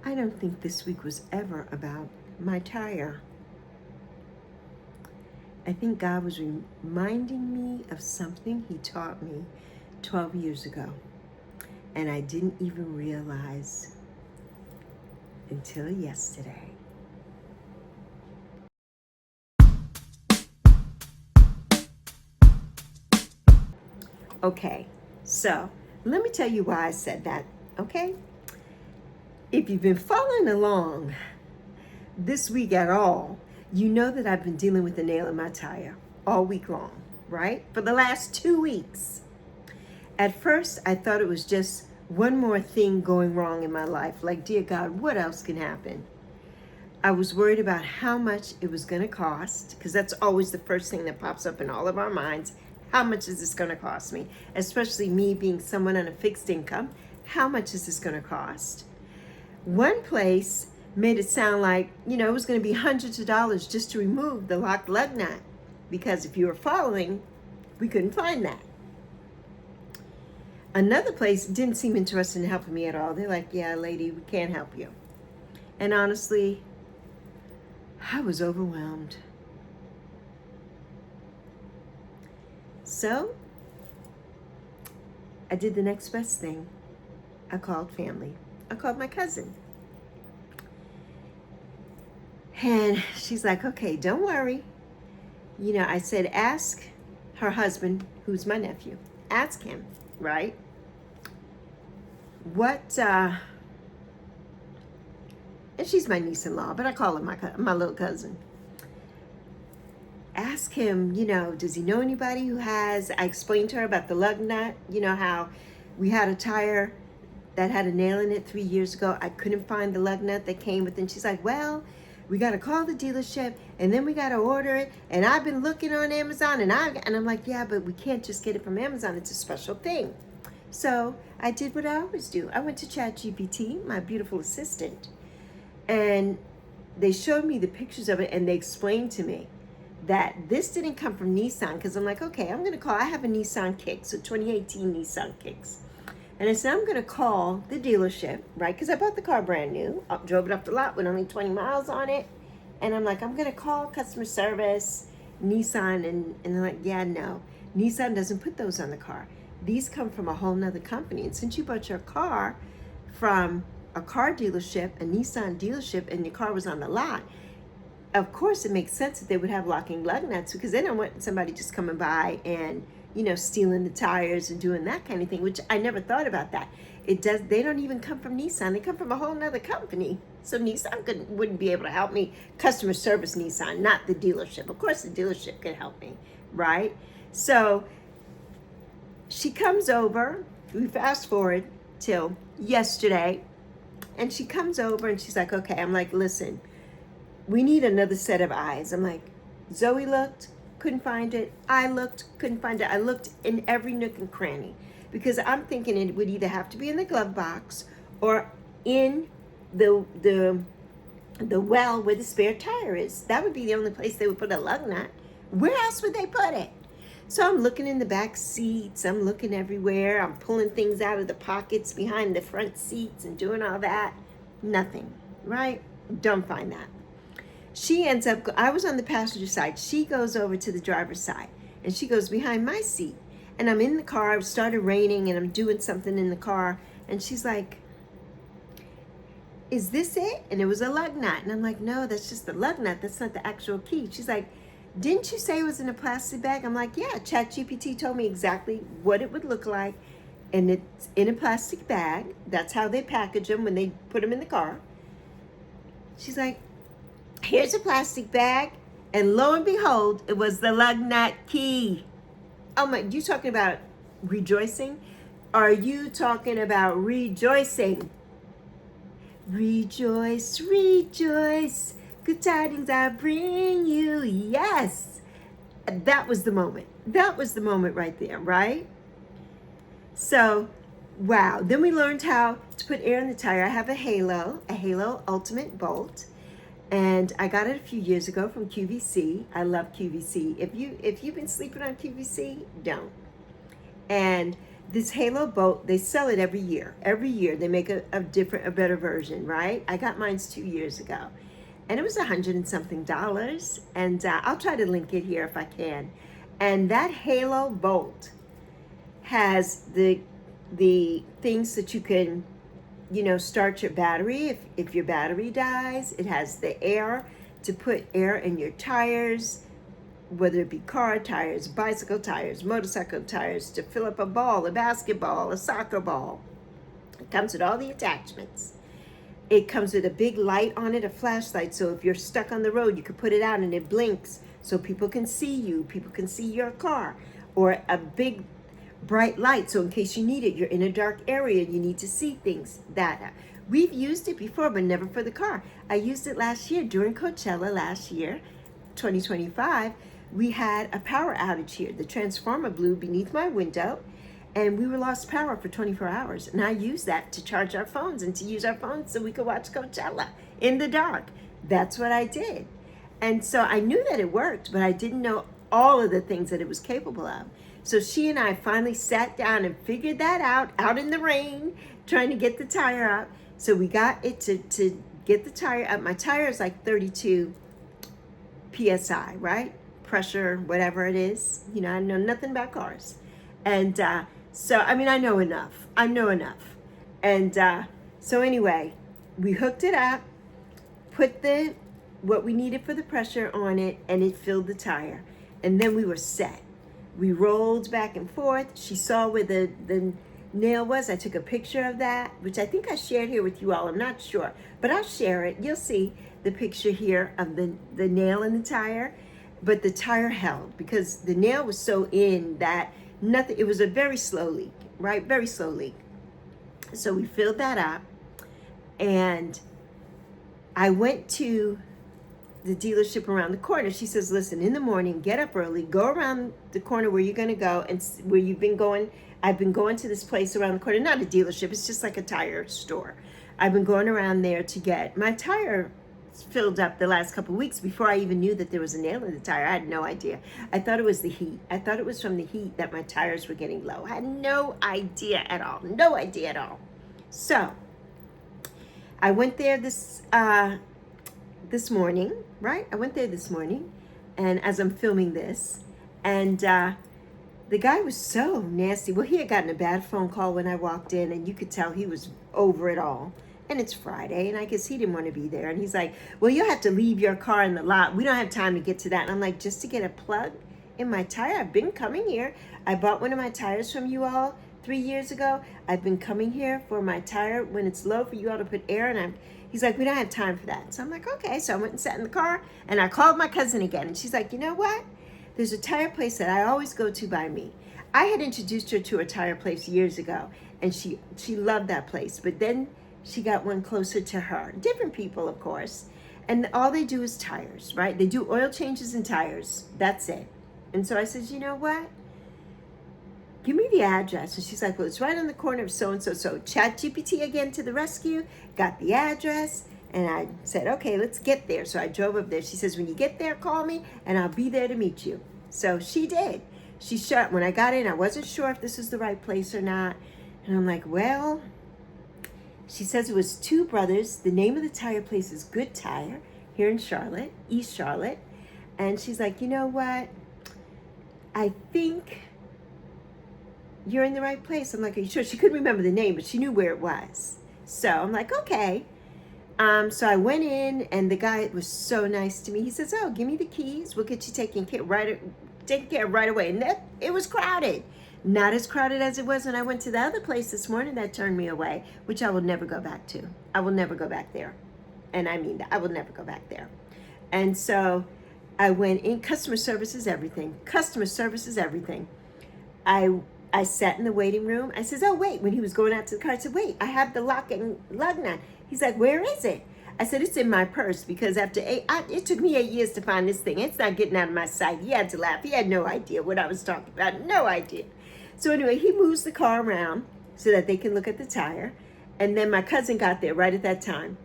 I don't think this week was ever about my tire. I think God was reminding me of something He taught me 12 years ago. And I didn't even realize until yesterday. Okay, so let me tell you why I said that, okay? If you've been following along this week at all, you know that I've been dealing with the nail in my tire all week long, right? For the last 2 weeks. At first, I thought it was just one more thing going wrong in my life. Like, dear God, what else can happen? I was worried about how much it was going to cost, because that's always the first thing that pops up in all of our minds. How much is this going to cost me? Especially me being someone on a fixed income. How much is this going to cost? One place made it sound like, it was going to be hundreds of dollars just to remove the locked lug nut. Because if you were following, we couldn't find that. Another place didn't seem interested in helping me at all. They're like, yeah, lady, we can't help you. And honestly, I was overwhelmed. So I did the next best thing. I called family. I called my cousin. And she's like, okay, don't worry. I said, ask her husband, who's my nephew, ask him, right? And she's my niece-in-law, but I call her my little cousin. Ask him, does he know anybody who has, I explained to her about the lug nut, how we had a tire that had a nail in it 3 years ago. I couldn't find the lug nut that came with it. And she's like, well, we got to call the dealership and then we got to order it. And I've been looking on Amazon and I'm like, yeah, but we can't just get it from Amazon. It's a special thing. So I did what I always do. I went to ChatGPT, my beautiful assistant, and they showed me the pictures of it and they explained to me that this didn't come from Nissan, because I'm like, okay, I'm going to call. I have a Nissan Kicks, a 2018 Nissan Kicks. And I said, I'm going to call the dealership, right? Because I bought the car brand new, drove it up the lot with only 20 miles on it. And I'm like, I'm going to call customer service, Nissan. And they're like, yeah, no. Nissan doesn't put those on the car. These come from a whole nother company. And since you bought your car from a car dealership, a Nissan dealership, and your car was on the lot, of course it makes sense that they would have locking lug nuts, because they don't want somebody just coming by and stealing the tires and doing that kind of thing, which I never thought about that. They don't even come from Nissan. They come from a whole nother company. So Nissan wouldn't be able to help me. Customer service Nissan, not the dealership. Of course the dealership could help me, right? So she comes over, we fast forward till yesterday, and she comes over and she's like, okay. I'm like, listen, we need another set of eyes. I'm like, Zoe looked, couldn't find it. I looked, couldn't find it. I looked in every nook and cranny, because I'm thinking it would either have to be in the glove box or in the well where the spare tire is. That would be the only place they would put a lug nut. Where else would they put it? So I'm looking in the back seats. I'm looking everywhere. I'm pulling things out of the pockets behind the front seats and doing all that. Nothing, right? Don't find that. She ends up, I was on the passenger side. She goes over to the driver's side and she goes behind my seat. And I'm in the car. It started raining and I'm doing something in the car. And she's like, is this it? And it was a lug nut. And I'm like, no, that's just the lug nut. That's not the actual key. She's like, didn't you say it was in a plastic bag? I'm like, yeah, ChatGPT told me exactly what it would look like. And it's in a plastic bag. That's how they package them when they put them in the car. She's like, here's a plastic bag. And lo and behold, it was the lug nut key. Oh my, you talking about rejoicing? Are you talking about rejoicing? Rejoice, rejoice. Good tidings I bring you. Yes. That was the moment. That was the moment right there, right? So, wow. Then we learned how to put air in the tire. I have a Halo Ultimate Bolt. And I got it a few years ago from QVC. I love QVC. If you've been sleeping on QVC, don't. And This Halo boat, they sell it every year. Every year they make a better version, right? I got mine's 2 years ago. And it was $100 and something. And I'll try to link it here if I can. And that Halo boat has the things that you can, start your battery if your battery dies. It has the air to put air in your tires, whether it be car tires, bicycle tires, motorcycle tires, to fill up a ball, a basketball, a soccer ball. It comes with all the attachments. It comes with a big light on it, a flashlight, so if you're stuck on the road, you can put it out and it blinks so people can see you, people can see your car, or a big bright light, so in case you need it, you're in a dark area, you need to see things. We've used it before, but never for the car. I used it last year during Coachella last year, 2025. We had a power outage here. The transformer blew beneath my window, and we were lost power for 24 hours. And I used that to charge our phones and to use our phones so we could watch Coachella in the dark. That's what I did. And so I knew that it worked, but I didn't know all of the things that it was capable of. So she and I finally sat down and figured that out in the rain, trying to get the tire up. So we got it to get the tire up. My tire is like 32 PSI, right? Pressure, whatever it is. I know nothing about cars. And so, I know enough. And so anyway, we hooked it up, put what we needed for the pressure on it, and it filled the tire. And then we were set. We rolled back and forth. She saw where the nail was. I took a picture of that, which I think I shared here with you all. I'm not sure, but I'll share it. You'll see the picture here of the nail in the tire. But the tire held because the nail was so in that nothing, it was a very slow leak, right? Very slow leak. So we filled that up, and I went to the dealership around the corner. She says, listen, in the morning, get up early, go around the corner where you're going to go and where you've been going. I've been going to this place around the corner, not a dealership, it's just like a tire store. I've been going around there to get my tire filled up the last couple of weeks before I even knew that there was a nail in the tire. I had no idea. I thought it was the heat. I thought it was from the heat that my tires were getting low. I had no idea at all. No idea at all. So I went there this morning, right? I went there this morning, and as I'm filming this, and the guy was so nasty. Well, he had gotten a bad phone call when I walked in, and you could tell he was over it all. And it's Friday, and I guess he didn't want to be there. And he's like, well, you'll have to leave your car in the lot. We don't have time to get to that. And I'm like, just to get a plug in my tire? I've been coming here. I bought one of my tires from you all 3 years ago. I've been coming here for my tire when it's low for you all to put air in. He's like, we don't have time for that. So I'm like, okay. So I went and sat in the car, and I called my cousin again. And she's like, you know what? There's a tire place that I always go to by me. I had introduced her to a tire place years ago, and she loved that place. But then she got one closer to her. Different people, of course. And all they do is tires, right? They do oil changes and tires. That's it. And so I said, you know what? Give me the address. And she's like, well, it's right on the corner of so-and-so. So ChatGPT again to the rescue, got the address. And I said, okay, let's get there. So I drove up there. She says, when you get there, call me, and I'll be there to meet you. So she did. When I got in, I wasn't sure if this was the right place or not. And I'm like, well, she says it was two brothers. The name of the tire place is Good Tire here in Charlotte, East Charlotte. And she's like, you know what? I think you're in the right place. I'm like, are you sure? She couldn't remember the name, but she knew where it was. So I'm like, okay. So I went in, and the guy was so nice to me. He says, oh, give me the keys. We'll get you taken care of right away. And it was crowded. Not as crowded as it was when I went to the other place this morning that turned me away, which I will never go back to. I will never go back there. And I mean that. I will never go back there. And so I went in. Customer service is everything. Customer service is everything. I sat in the waiting room. I says, oh, wait. When he was going out to the car, I said, wait, I have the lock and lug nut. He's like, where is it? I said, it's in my purse, because it took me 8 years to find this thing. It's not getting out of my sight. He had to laugh. He had no idea what I was talking about. No idea. So anyway, he moves the car around so that they can look at the tire. And then my cousin got there right at that time.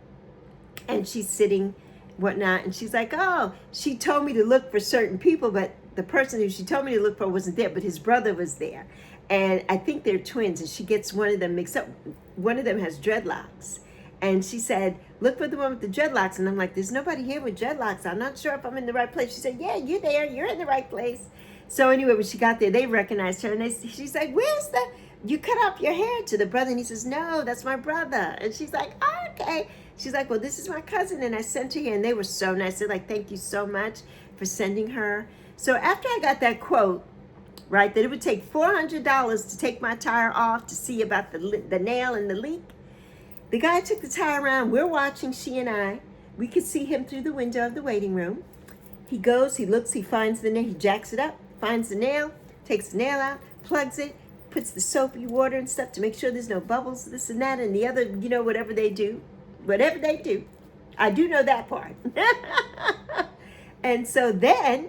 And she's sitting, whatnot. And she's like, oh, she told me to look for certain people, but the person who she told me to look for wasn't there, but his brother was there. And I think they're twins, and she gets one of them mixed up. One of them has dreadlocks. And she said, look for the one with the dreadlocks. And I'm like, there's nobody here with dreadlocks. I'm not sure if I'm in the right place. She said, yeah, you're there. You're in the right place. So anyway, when she got there, they recognized her. And she's like, where's the, you cut off your hair, to the brother. And he says, no, that's my brother. And she's like, oh, okay. She's like, well, this is my cousin. And I sent her here. And they were so nice. They're like, thank you so much for sending her. So after I got that quote, right, that it would take $400 to take my tire off to see about the nail and the leak, the guy took the tire around. We're watching, she and I. We could see him through the window of the waiting room. He goes, he looks, he finds the nail, he jacks it up, finds the nail, takes the nail out, plugs it, puts the soapy water and stuff to make sure there's no bubbles, this and that, and the other, you know, whatever they do. Whatever they do. I do know that part. And so then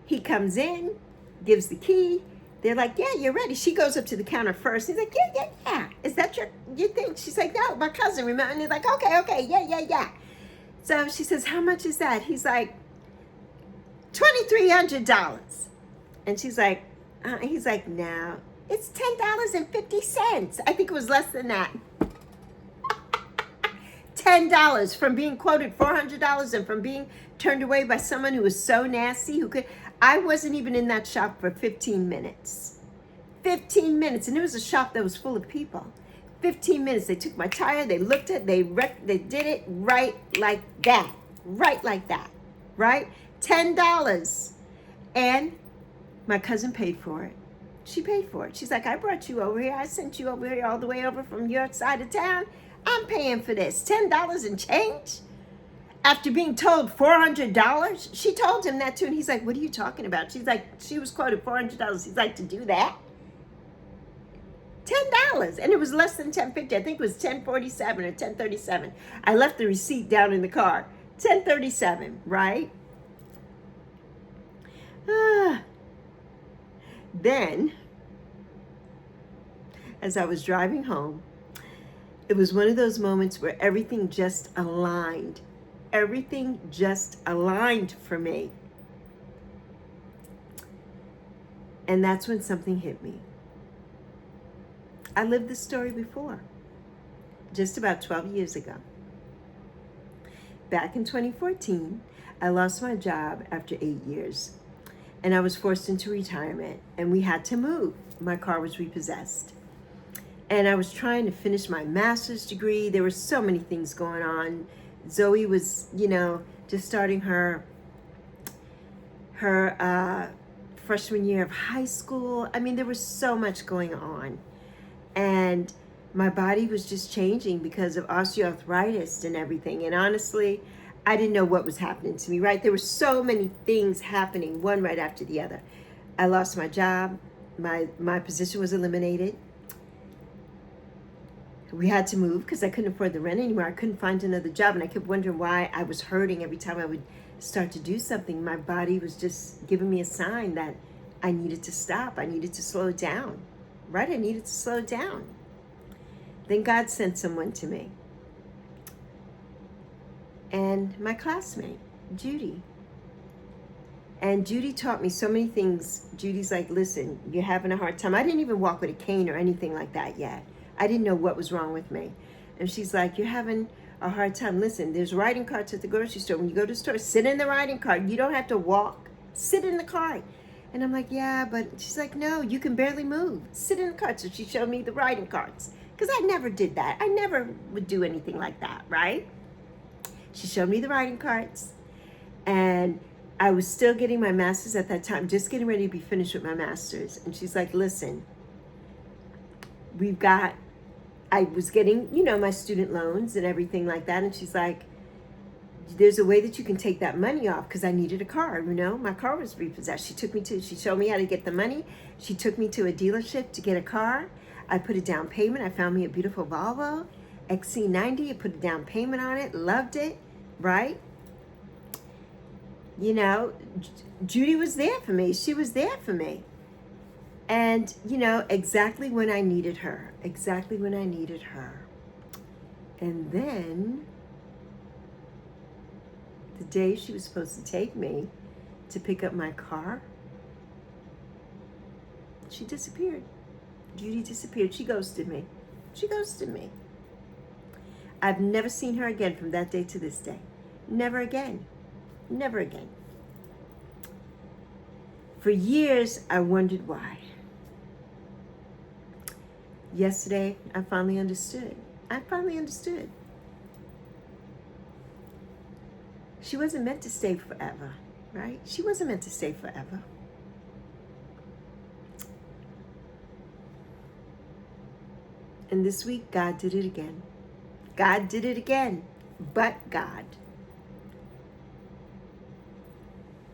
he comes in, gives the key. They're like, yeah, you're ready. She goes up to the counter first. He's like, yeah. Is that your thing? She's like, no, my cousin, remember? And he's like, okay, yeah. So she says, how much is that? He's like, $2,300. And she's like, he's like, no, it's $10.50. I think it was less than that. $10 from being quoted $400 and from being turned away by someone who was so nasty who could. I wasn't even in that shop for 15 minutes. 15 minutes, and it was a shop that was full of people. 15 minutes. They took my tire, they looked at it, they did it right like that. Right? $10. And my cousin paid for it. She paid for it. She's like, I brought you over here. I sent you over here all the way over from your side of town. I'm paying for this. $10 and change? After being told $400? She told him that too, and he's like, what are you talking about? She's like, she was quoted $400. He's like, to do that? $10. And it was less than $10.50. I think it was $10.47 or $10.37. I left the receipt down in the car. $10.37, right? Then, as I was driving home, it was one of those moments where everything just aligned. Everything just aligned for me. And that's when something hit me. I lived this story before, just about 12 years ago. Back in 2014, I lost my job after 8 years, and I was forced into retirement, and we had to move. My car was repossessed. And I was trying to finish my master's degree. There were so many things going on. Zoe was, just starting her freshman year of high school. I mean, there was so much going on. And my body was just changing because of osteoarthritis and everything. And honestly, I didn't know what was happening to me, right? There were so many things happening, one right after the other. I lost my job. My position was eliminated. We had to move because I couldn't afford the rent anymore. I couldn't find another job, and I kept wondering why I was hurting every time I would start to do something. My body was just giving me a sign that I needed to stop. I needed to slow down, right? I needed to slow down. Then God sent someone to me, and my classmate, Judy. And Judy taught me so many things. Judy's like, listen, you're having a hard time. I didn't even walk with a cane or anything like that yet. I didn't know what was wrong with me. And she's like, you're having a hard time. Listen, there's riding carts at the grocery store. When you go to the store, sit in the riding cart. You don't have to walk. Sit in the cart. And I'm like, yeah, but she's like, no, you can barely move. Sit in the cart. So she showed me the riding carts. Because I never did that. I never would do anything like that, right? She showed me the riding carts. And I was still getting my master's at that time, just getting ready to be finished with my master's. And she's like, listen, I was getting, my student loans and everything like that. And she's like, there's a way that you can take that money off, because I needed a car, my car was repossessed. She showed me how to get the money. She took me to a dealership to get a car. I put a down payment. I found me a beautiful Volvo XC90. I put a down payment on it, loved it, right? Judy was there for me. She was there for me. And, exactly when I needed her. And then, the day she was supposed to take me to pick up my car, She disappeared. Judy disappeared. She ghosted me. She ghosted me. I've never seen her again from that day to this day. Never again. Never again. For years, I wondered why. Yesterday, I finally understood. I finally understood. She wasn't meant to stay forever, right? She wasn't meant to stay forever. And this week, God did it again. God did it again. But God.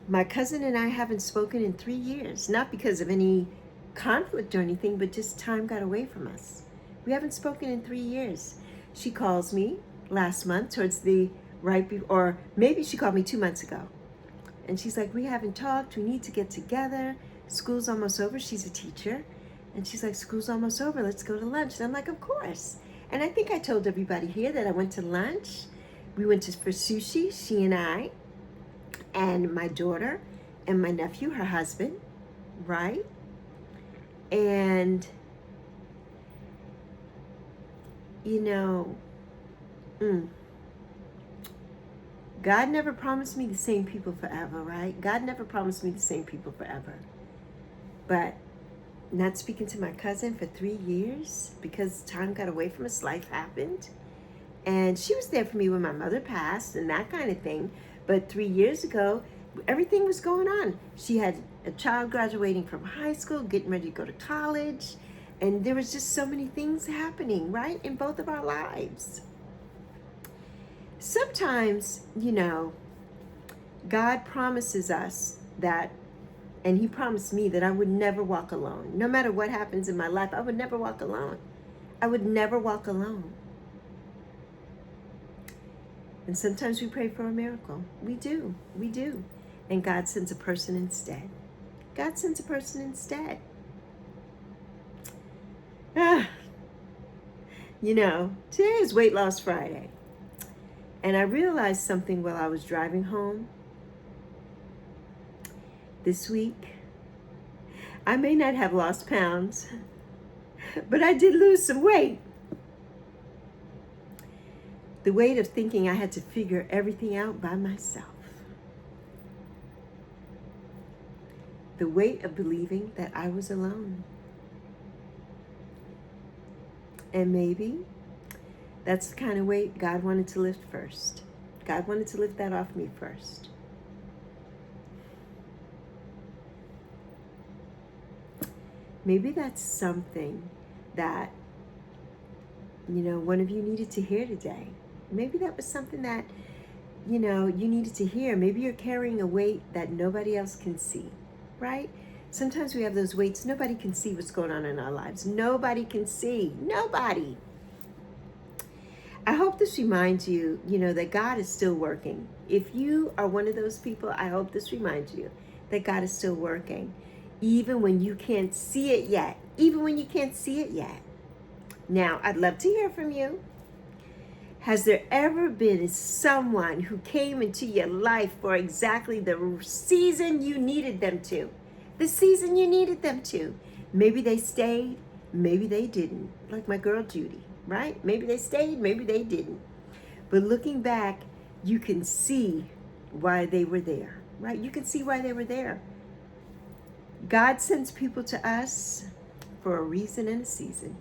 My cousin and I haven't spoken in 3 years, not because of any conflict or anything, but just time got away from us. We haven't spoken in 3 years. She calls me last month towards the or maybe she called me 2 months ago. And she's like, we haven't talked. We need to get together. School's almost over. She's a teacher. And she's like, school's almost over. Let's go to lunch. And I'm like, of course. And I think I told everybody here that I went to lunch. We went for sushi, she and I, and my daughter, and my nephew, her husband, right? And, you know, God never promised me the same people forever, right? God never promised me the same people forever. But not speaking to my cousin for 3 years because time got away from us, life happened. And she was there for me when my mother passed and that kind of thing. But 3 years ago, everything was going on. She had a child graduating from high school, getting ready to go to college. And there was just so many things happening, right, in both of our lives. Sometimes, you know, God promises us that, and he promised me that I would never walk alone. No matter what happens in my life, I would never walk alone. I would never walk alone. And sometimes we pray for a miracle. We do. And God sends a person instead. God sends a person instead. You know, today is Weight Loss Friday. And I realized something while I was driving home this week. I may not have lost pounds, but I did lose some weight. The weight of thinking I had to figure everything out by myself. The weight of believing that I was alone. And maybe that's the kind of weight God wanted to lift first. God wanted to lift that off me first. Maybe that's something that, you know, one of you needed to hear today. Maybe that was something that, you know, you needed to hear. Maybe you're carrying a weight that nobody else can see, right? Sometimes we have those weights. Nobody can see what's going on in our lives. Nobody can see. Nobody. I hope this reminds you, you know, that God is still working. If you are one of those people, I hope this reminds you that God is still working. Even when you can't see it yet. Even when you can't see it yet. Now, I'd love to hear from you. Has there ever been someone who came into your life for exactly the season you needed them to? The season you needed them to. Maybe they stayed, maybe they didn't. Like my girl Judy, right? Maybe they stayed, maybe they didn't. But looking back, you can see why they were there, right? You can see why they were there. God sends people to us for a reason and a season.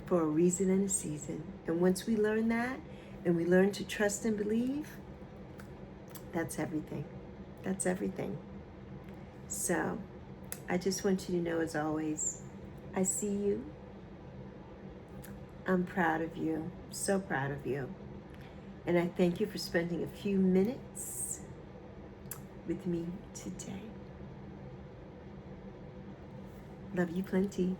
For a reason and a season. And once we learn that, and we learn to trust and believe, that's everything. That's everything. So, I just want you to know, as always, I see you. I'm proud of you. So proud of you. And I thank you for spending a few minutes with me today. Love you plenty.